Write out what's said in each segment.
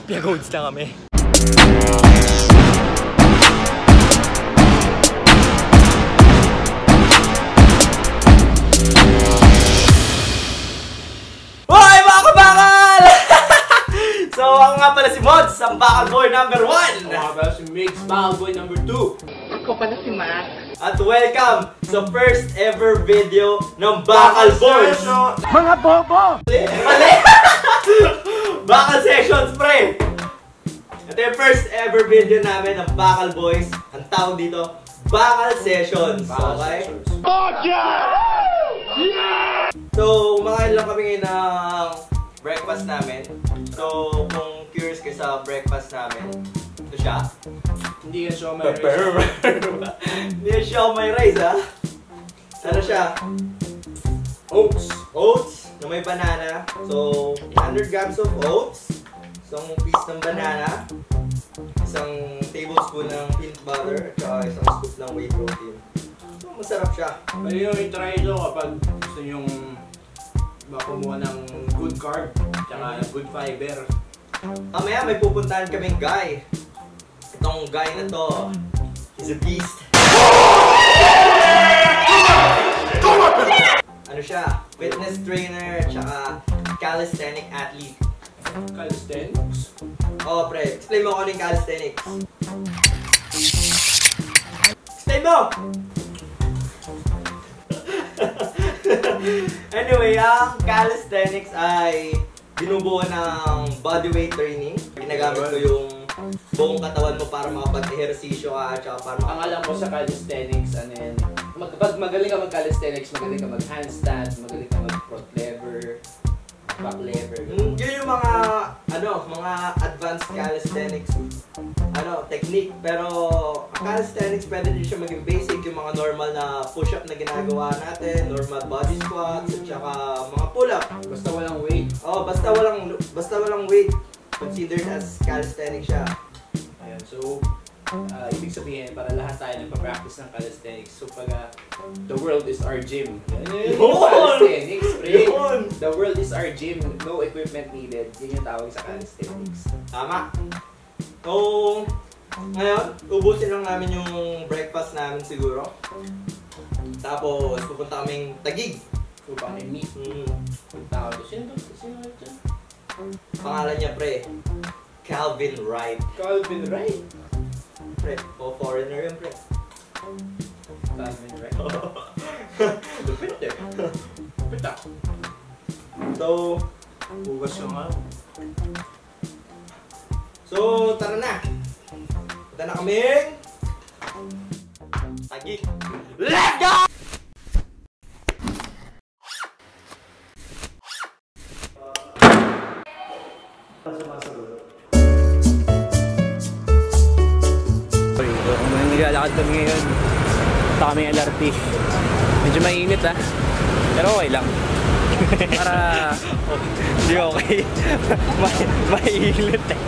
Piagods na kami. Hoy mga kabakal! So ako nga pala si Mods, ang Bakal Boy number 1. Ako nga pala si Mix, Bakal Boy number 2. Ako pala si Mac. At welcome sa first ever video ng Bakal Boys. Mga bobo! Mali! Bakal Sessions, pre! Ito yung first ever video namin ng Bakal Boys. Ang tawag dito, Bakal Sessions. Okay? So, kumakain lang kami ngayon ng breakfast namin. So, kung curious kayo sa breakfast namin, ito siya. Hindi yan siya may rice. Hindi yan siya may rice, ha? Ano siya? Oats. Oats na may banana. So, 100 grams of oats. Isang piece ng banana. Isang tablespoon ng peanut butter. At saka isang scoop ng whey protein. So, masarap siya. Pwede nyo i-try ito kapag gusto nyong kumuha ng good carb at good fiber. Mamaya may pupuntahan kaming guy. Itong guy na to is a beast. Ano siya? Fitness trainer at saka calisthenic athlete. Calisthenics? Oh, pre. Explain mo kung ano yung calisthenics. Explain mo! Anyway, ang calisthenics ay binubuo ng bodyweight training. Ginagamit ko yung buong katawan mo para makapag-ehersisyo ka at para Ang alam ko sa calisthenics, ano yan, pag magaling ka mag-calisthenics, magaling ka mag-handstand, magaling ka mag-front lever, back lever. Yun yung mga, mga advanced calisthenics technique. Pero ang calisthenics pwede din siya maging basic, yung mga normal na push-up na ginagawa natin, normal body squats, at saka mga pull-up. Basta walang weight. Oh, basta walang weight. Considered as calisthenics siya. Ayan, so ibig sabihin para lahat tayo nagpa-practice ng calisthenics. So pag the world is our gym. Calisthenics, pre. The world is our gym. No equipment needed. Yun yung tawag sa calisthenics. Tama. So, ngayon, ubusin lang namin yung breakfast namin siguro. Tapos, pupunta kaming Taguig. Pupunta kami meet. Tao to. Sino ito? Pangalan niya, pre. Kalvin Wright. Kalvin Wright? Pre, foreigner yun, pre. Kalvin Wright? Lupit eh. Lupit ah. So, bukas yung ano. So, tara na. Punta na kaming Taguig. Let's go! Naglalakad kami ngayon. Punta kami LRT. Medyo mainit ah. Pero okay lang. Para hindi okay. Mainit eh.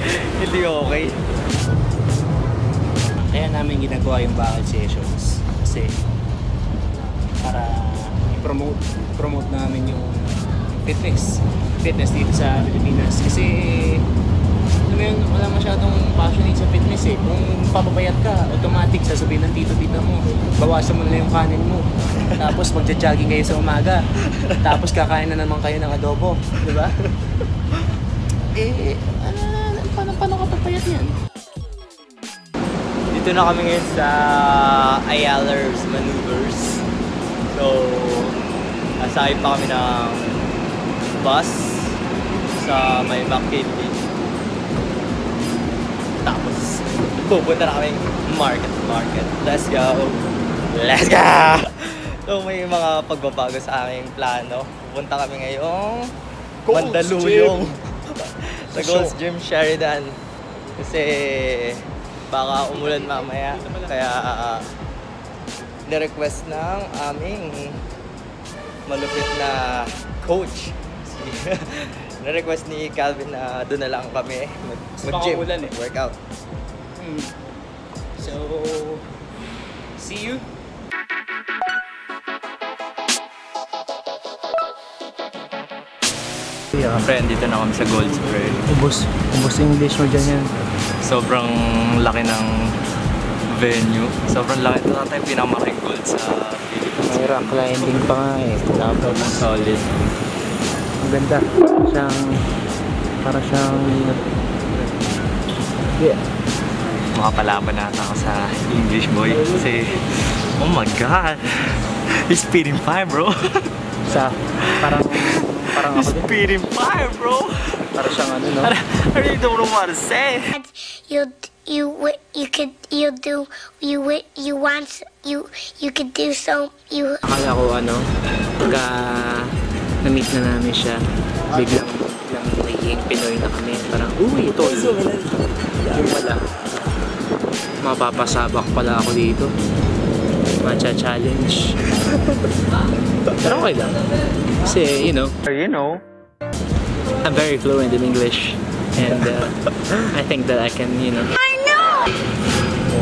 Hindi okay. Kaya namin ginagawa yung Bakal Sessions. Kasi para i-promote namin yung fitness dito sa Pilipinas. Kasi wala masyadong passionate sa fitness eh. Kung papapayat ka, automatic sasabihin ng tito-tita mo, bawasan mo na yung kanin mo. Tapos magja-jogging kayo sa umaga. Tapos kakain na naman kayo ng adobo. Diba? Paano ka papayat yan? Dito na kami ngayon sa Ayala's Maneuvers. So, asay pa kami ng bus sa may Bakal Beach. Tapos, pupunta na kaming market. Let's go! Let's go! So, may mga pagbabago sa aming plano. Pupunta kami ngayong Mandaluyong sa Gold's Gym Sheridan. Kasi baka umulan mamaya. Kaya ni-request ng aming malupit na coach. Na-request ni Kalvin na doon na lang kami mag-gym, workout. So, see you! Yeah. Friend, dito na kami sa Gold's Pre. Ubus English mo dyan yan. Sobrang laki ng venue. Sobrang laki. Ito na tayo pinamalaking gold sa Philippines. May rock climbing pa nga eh. Tapos Solid. ang ganda. Para siyang yeah. Makapalaban natin ako sa English boy. Kasi, oh my God. He's spitting fire, bro. Parang He's ako din. spitting fire, bro. Para siyang ano, no? I really don't know what to say. You could do so. Akala ko ano, pagka na-meet na namin siya, biglang naging Pinoy na kami. Parang, uy, ito. Yung pala, mapapasabak pala ako dito. Macha-challenge. Pero okay lang. Kasi, you know, I'm very fluent in English. And I think that I can,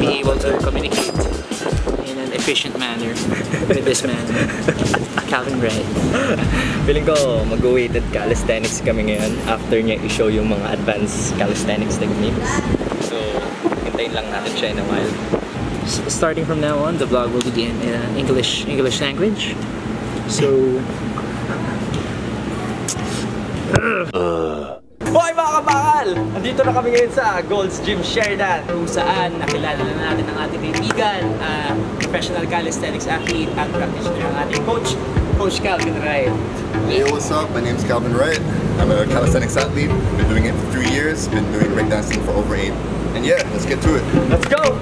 be able to communicate in an efficient manner with this man, Kalvin Wright. Feeling ko mag-weighted calisthenics kami ngayon after niya i-show yung mga advanced calisthenics techniques. So, hintayin lang natin siya in a while. Starting from now on, the vlog will begin in English language. So, Hoy mga kabakal! Andito na kami ngayon sa Gold's Gym Sheridan. kung saan nakilala na natin ang ating kaibigan, professional calisthenics athlete at practitioner ang ating coach, Coach Kalvin Wright. Hey, what's up? My name's Kalvin Wright. I'm a calisthenics athlete. Been doing it for 3 years. Been doing breakdancing for over 8. And yeah, let's get to it. Let's go!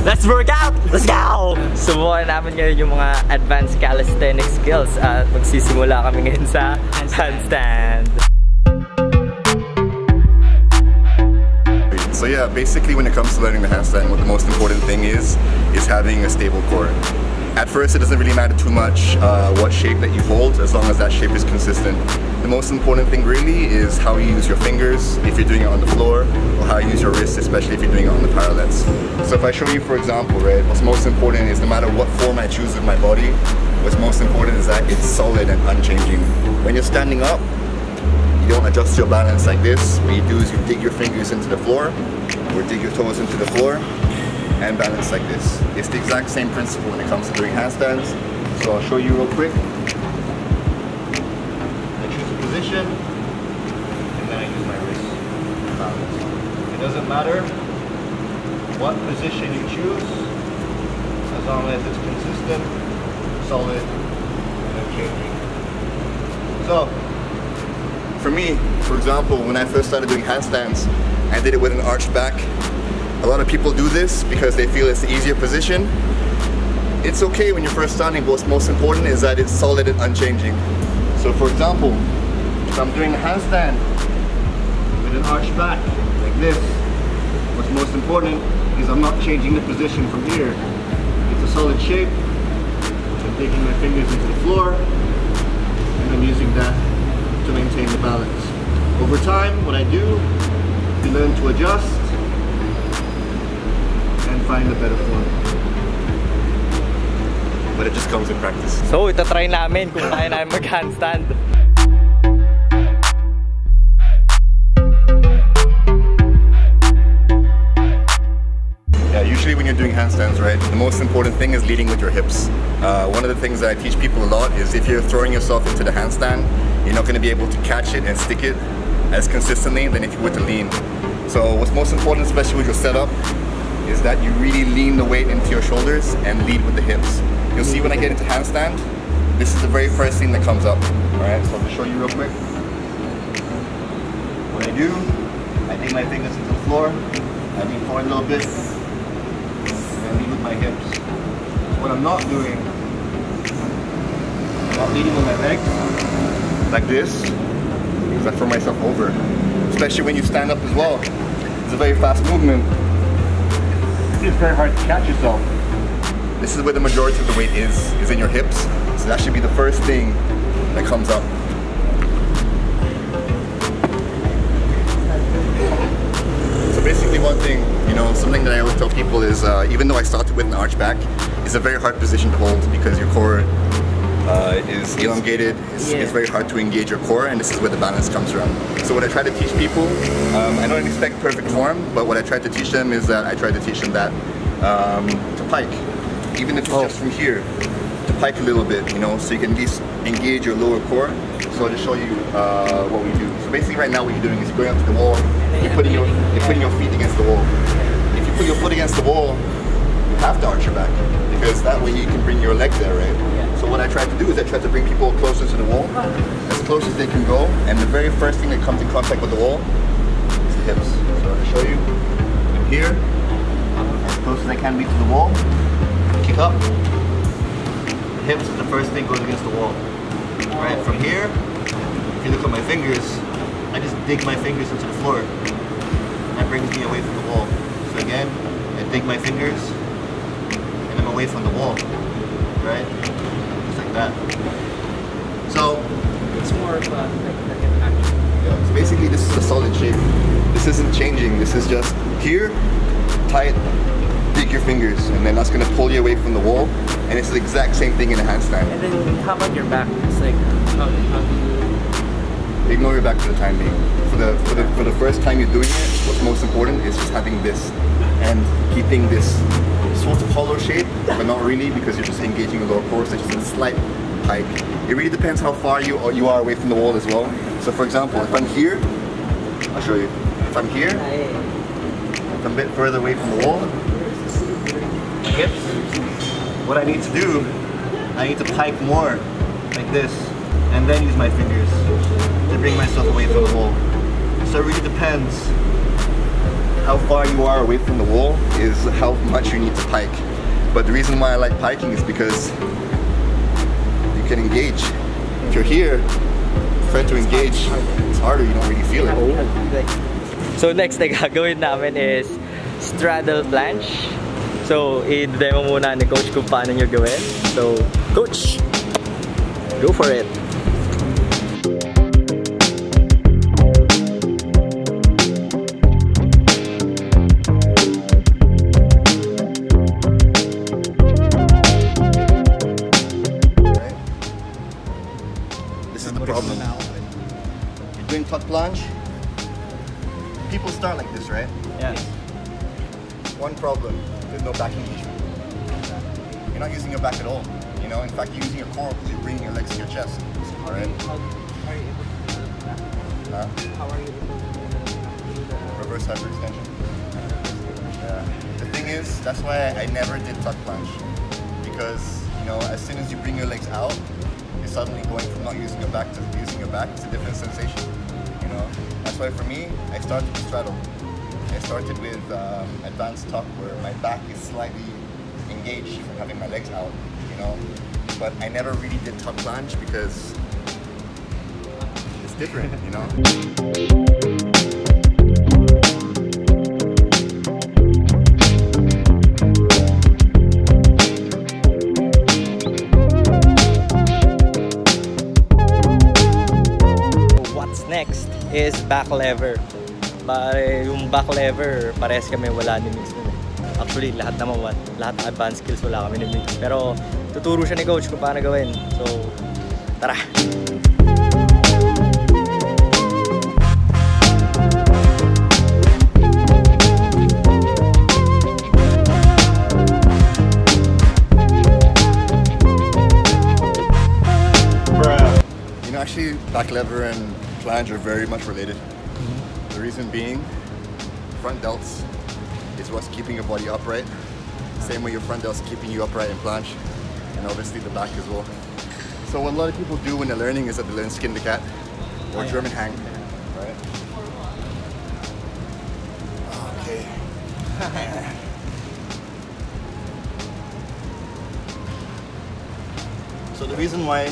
Let's work out! Let's go! Subukan namin ngayon yung mga advanced calisthenics skills at magsisimula kami ngayon sa handstand. So yeah, basically when it comes to learning the handstand, what the most important thing is having a stable core. At first, it doesn't really matter too much what shape that you hold, as long as that shape is consistent. The most important thing really is how you use your fingers, if you're doing it on the floor, or how you use your wrists, especially if you're doing it on the parallels. So if I show you, for example, right, what's most important is no matter what form I choose with my body, what's most important is that it's solid and unchanging. When you're standing up, you don't adjust your balance like this. What you do is you dig your fingers into the floor, or dig your toes into the floor, and balance like this. It's the exact same principle when it comes to doing handstands. So I'll show you real quick. I choose a position, and then I use my wrist to balance. It doesn't matter what position you choose, as long as it's consistent, solid, and unchanging. So, for me, for example, when I first started doing handstands, I did it with an arched back. A lot of people do this because they feel it's the easier position. It's okay when you're first starting, but what's most important is that it's solid and unchanging. So for example, if I'm doing a handstand with an arched back, like this, what's most important is I'm not changing the position from here. It's a solid shape. I'm taking my fingers into the floor, and I'm using that to maintain the balance. Over time, what I do, you learn to adjust and find a better form. But it just comes with practice. So, itatry namin kung kaya namin mag-handstand. Yeah, usually when you're doing handstands, right, the most important thing is leading with your hips. One of the things that I teach people a lot is if you're throwing yourself into the handstand, you're not going to be able to catch it and stick it as consistently than if you were to lean. So what's most important, especially with your setup, is that you really lean the weight into your shoulders and lead with the hips. You'll see when I get into handstand, this is the very first thing that comes up. Alright, so I'll just show you real quick. What I do, I dig my fingers into the floor, I lean forward a little bit, and I lead with my hips. So what I'm not doing, I'm not leading with my legs, like this, because I throw myself over. Especially when you stand up as well. It's a very fast movement. It's very hard to catch yourself. This is where the majority of the weight is in your hips. So that should be the first thing that comes up. So basically one thing, something that I always tell people is even though I started with an arch back, it's a very hard position to hold because your core is elongated. It's very hard to engage your core, and this is where the balance comes from. So what I try to teach people, I don't expect perfect form, but what I try to teach them is that I try to teach them that to pike, even if it's just from here, to pike a little bit, you know, so you can at least engage your lower core. So I'll just show you what we do. So basically right now what you're doing is you're going up to the wall, you're putting your feet against the wall. If you put your foot against the wall, you have to arch your back, because that way you can bring your leg there, right? So what I try to do is I try to bring people closer to the wall, as close as they can go, and the very first thing that comes in contact with the wall is the hips. So I'll show you. I'm here, as close as I can be to the wall, kick up. The hips is the first thing goes against the wall. Right, from here, if you look at my fingers, I just dig my fingers into the floor. That brings me away from the wall. So again, I dig my fingers, and I'm away from the wall. Right? Just like that. So, It's more of a like an action. yeah, so basically this is a solid shape. This isn't changing, this is just here, tight, dig your fingers, and then that's going to pull you away from the wall. And it's the exact same thing in a handstand. And then how about your back? It's like how do you... Ignore your back for the time being. For the first time you're doing it, what's most important is just having this and keeping this sort of hollow shape, but not really, because you're just engaging the lower core, so just a slight hike. It really depends how far you are away from the wall as well. So for example, if I'm here, I'll show you. If I'm here, if I'm a bit further away from the wall, my hips, what I need to do, I need to pike more, like this, and then use my fingers to bring myself away from the wall. So it really depends how far you are away from the wall is how much you need to pike. But the reason why I like piking is because you can engage. If you're here, trying to engage, it's harder, you don't really feel it. So next na gagawin namin is straddle planche. So i-demo muna ni Coach kung paano nyo gawin. So Coach, go for it! This is the problem. You're doing tuck planche. People start like this, right? Yeah. One problem, there's no back engagement. You're not using your back at all. You know, in fact, you're using your core because you're bringing your legs to your chest. Right? How are you able to do that? Huh? How are you able to do that? Reverse hyperextension. Yeah. The thing is, that's why I never did tuck planche. Because, you know, as soon as you bring your legs out, you're suddenly going from not using your back to using your back. It's a different sensation. You know? That's why for me, I started with straddle. I started with advanced tuck, where my back is slightly engaged from having my legs out, you know. But I never really did tuck planche because it's different, you know. What's next is back lever. Yung back lever, parehas kami wala ni Mix nun. Actually, lahat naman lahat ng advanced skills wala kami ni Mix. Pero tuturo siya ni Coach kung paano gawin. So, tara! You know, actually, back lever and planche are very much related. The reason being, front delts is what's keeping your body upright. Same way your front delts keeping you upright in planche, and obviously the back as well. So what a lot of people do when they're learning is that they learn skin the cat or German hang, right? Okay. So the reason why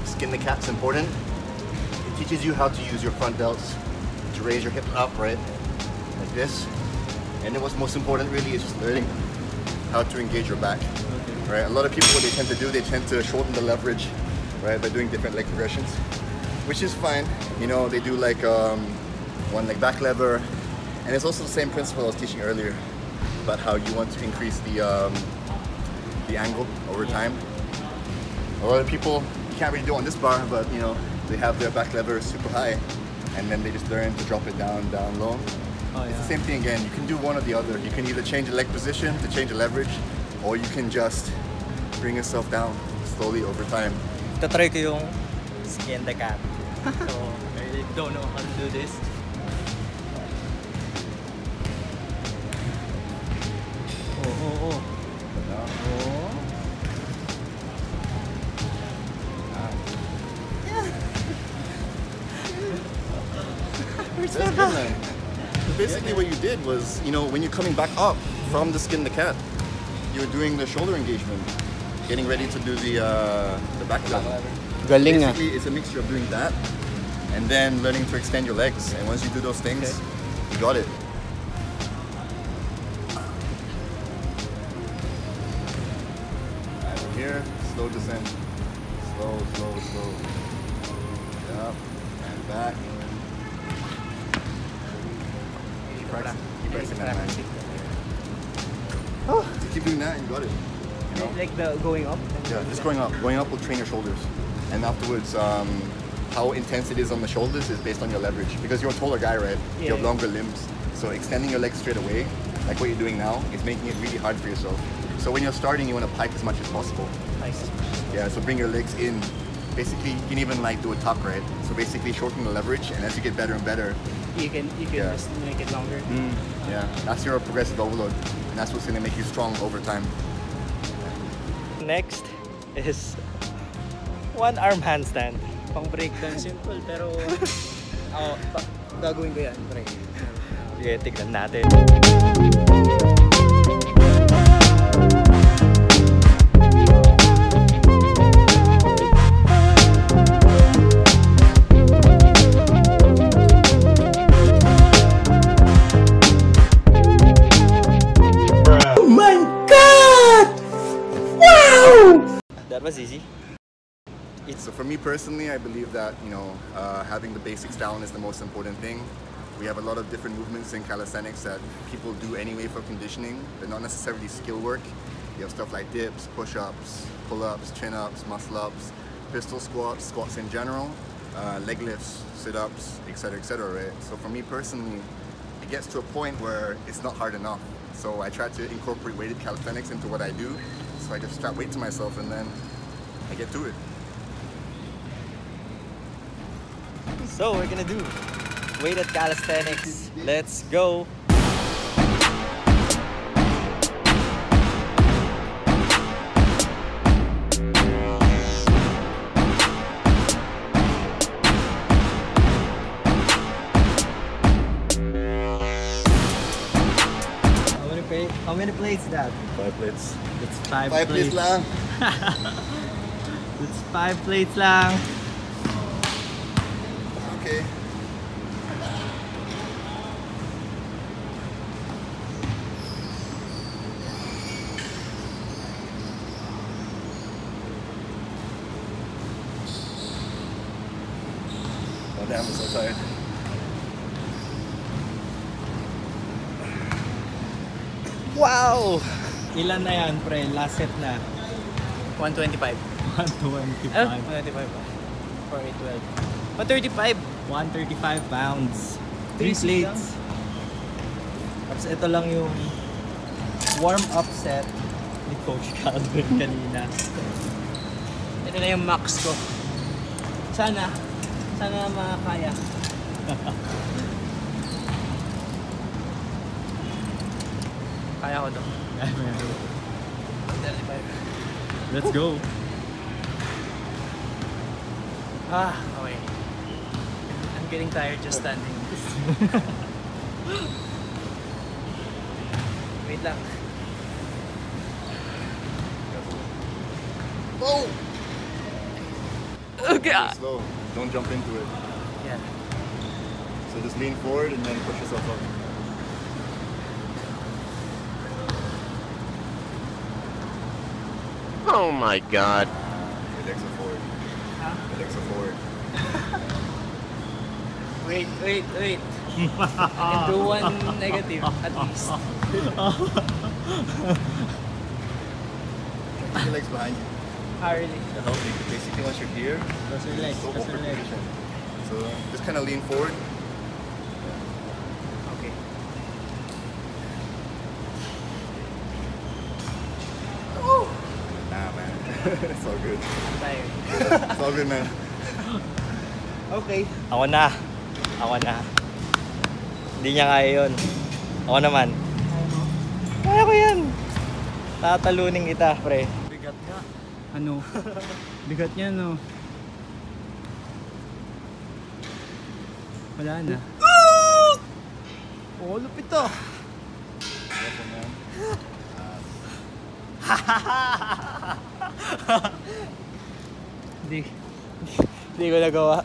skin the cat's important, it teaches you how to use your front delts to raise your hips up, right? Like this. And then what's most important really is just learning how to engage your back, right? A lot of people, what they tend to do, they tend to shorten the leverage, right, by doing different leg progressions, which is fine. You know, they do like one leg back lever, and it's also the same principle I was teaching earlier about how you want to increase the angle over time. A lot of people, you can't really do it on this bar, but you know, they have their back lever super high, and then they just learn to drop it down low. Oh, It's the same thing again. You can do one or the other. You can either change the leg position to change the leverage, or you can just bring yourself down slowly over time. Tatry ko yung skin the cat. So, I really don't know how to do this. Oh. That's good, man. So basically what you did was, you know, when you're coming back up from the skin the cat, you're doing the shoulder engagement, getting ready to do the back lever. Galing ah. Basically, it's a mixture of doing that and then learning to extend your legs. And once you do those things, you got it. And from here, slow descent. Slow. Up and back. Keep pressing that, man. So keep doing that and you got it. You know? Like the going up? Yeah, just going up. Going up will train your shoulders. And afterwards, how intense it is on the shoulders is based on your leverage. Because you're a taller guy, right? Yeah. You have longer limbs. So extending your legs straight away, like what you're doing now, is making it really hard for yourself. So when you're starting, you want to pike as much as possible. Nice. Yeah, so bring your legs in. Basically, you can even like do a tuck, right? So basically shorten the leverage, and as you get better and better, You can Yeah. just make it longer. yeah, that's your progressive overload. And that's what's going to make you strong over time. Next is one arm handstand. Pang breakdance simple pero gagawin ko yan. Try. Sige, tignan natin. That was easy. So for me personally, I believe that, you know, having the basics down is the most important thing. We have a lot of different movements in calisthenics that people do anyway for conditioning. They're not necessarily skill work. You have stuff like dips, push-ups, pull-ups, chin-ups, muscle-ups, pistol squats, squats in general, leg lifts, sit-ups, etc., right? So for me personally, it gets to a point where it's not hard enough. So I try to incorporate weighted calisthenics into what I do. So I just strap weight to myself and then I get to it. So we're gonna do weighted calisthenics. Let's go. How many plates is that? 5 plates. It's 5 5 plates. plates lang. It's 5 plates lang. Okay. Oh damn, I'm so tired. Wow! Ilan na yan, pre? Last set na. 125. 125. 125 ba? 4, 8, 12. 135! 135 pounds. 3 Easy plates. Tapos ito lang yung warm-up set ni Coach Kalvin kanina. Ito na yung max ko. Sana makakaya. Kaya ko to. 135. Let's go. Okay. I'm getting tired just standing. Wait lang. Oh! Okay. Slow. Don't jump into it. Yeah. So just lean forward and then push yourself up. Oh my god. Your legs are forward. Huh? Your legs are forward. Wait. I can do one negative at least. Keep your legs behind you. Harley. To help you. Basically, once you're here, Cross your legs. go Cross over your legs. position. So just kind of lean forward. Okay. Nah, man. It's all good. Tayo. It's all good, man. Okay. Ako na. Hindi niya kaya yun. Ako naman. Kaya ko yan. Tatalunin kita, pre. Bigat nga. Ano? Bigat niya, no? Wala na. Oh, lupit to. Hindi ko nagawa.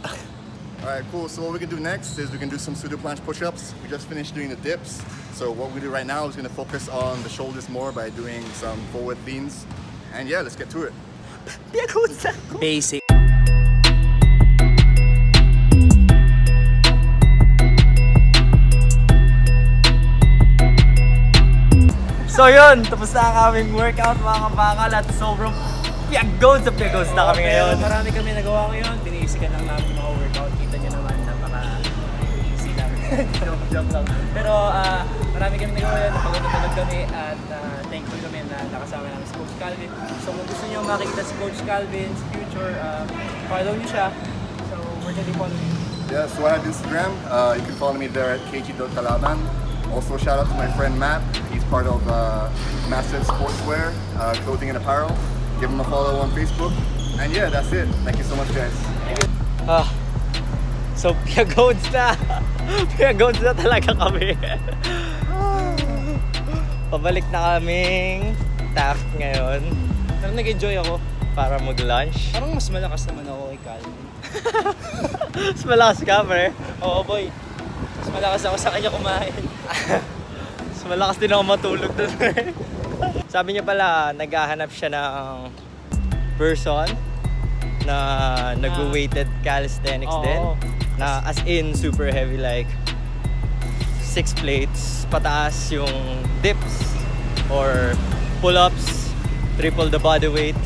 Alright, cool. So what we can do next is we can do some pseudo planche push-ups. We just finished doing the dips. So what we do right now is going to focus on the shoulders more by doing some forward leans. And yeah, let's get to it. Basic. So yun, tapos na ang aming workout mga kabakal at sobrang piyagod na kami ngayon. Marami kami nagawa ngayon. Tinisikan lang namin yung mga workout. Kita nyo naman, napaka-easy lang. Joke lang. Pero marami kami nagawa yun. Napagod kami at thankful kami na nakasama namin si Coach Kalvin. So kung gusto nyo makikita si Coach Kalvin's future, follow nyo siya. So where can you follow me? Yeah, so I have Instagram. You can follow me there at kg.kalaban. Also shout out to my friend Matt. He's part of Masiv Sportswear, clothing and apparel. Give him a follow on Facebook. And yeah, that's it. Thank you so much, guys. So piyagod na. Piyagod na talaga kami. Pabalik na kaming taft ngayon. Pero nag-enjoy ako. Para mag-lunch. Parang mas malakas naman ako kay Kalvin. Mas malakas ka, pre. Oo, boy. Mas malakas ako sa kanya kumain. Mas malakas din ako matulog doon, pre. Sabi niya pala, naghahanap siya ng person na nag-weighted calisthenics din. Na as in super heavy, like 6 plates, pataas yung dips or pull-ups, triple the body weight.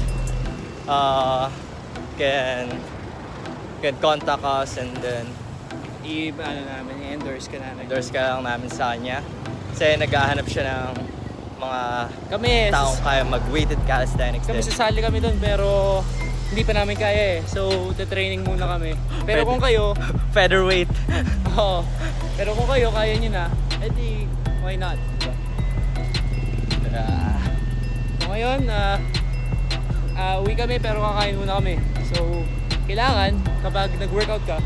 Can contact us and then endorse ka namin. endorse ka lang namin sa kanya. Kasi naghahanap siya ng mga taong kaya mag-weighted calisthenics Kami din. sasali kami doon pero hindi pa namin kaya eh. So, training muna kami. Pero kung kayo, featherweight. oo. Pero kung kayo, kaya nyo na, edi, why not? Diba? So, ngayon, uwi kami pero kakain muna kami. So, kailangan, kapag nag-workout ka,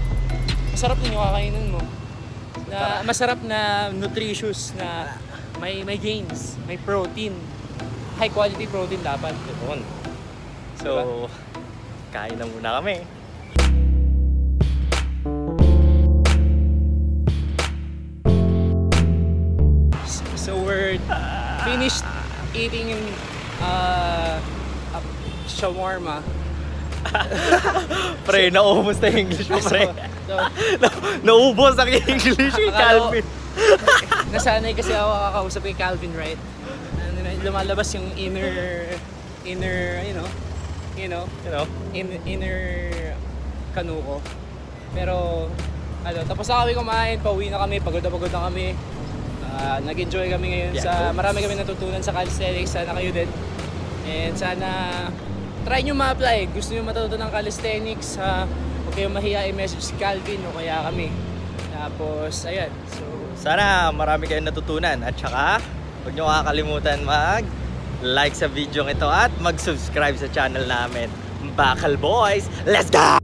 masarap din yung kakainin mo. Masarap na nutritious na may gains, may protein. High quality protein dapat. So, kain na muna kami. So we're finished eating shawarma. Pre, naubos na yung English mo, pre. Naubos ang English ni Calvin. Nasanay kasi ako kakausap kay Kalvin Wright. Lumalabas yung inner kanu ko. Pero tapos na kami kumain, pauwi na kami, pagod na kami. Nag-enjoy kami ngayon marami kami natutunan sa calisthenics, sana kayo din. And sana try nyo ma-apply. Gusto nyo matutunan ng calisthenics, huwag kayong mahiya i-message si Kalvin o kaya kami. Tapos, ayan. So, sana marami kayong natutunan. At saka, huwag nyo kakalimutan mag-like sa video ito at mag-subscribe sa channel namin. Bakal Boys, let's go!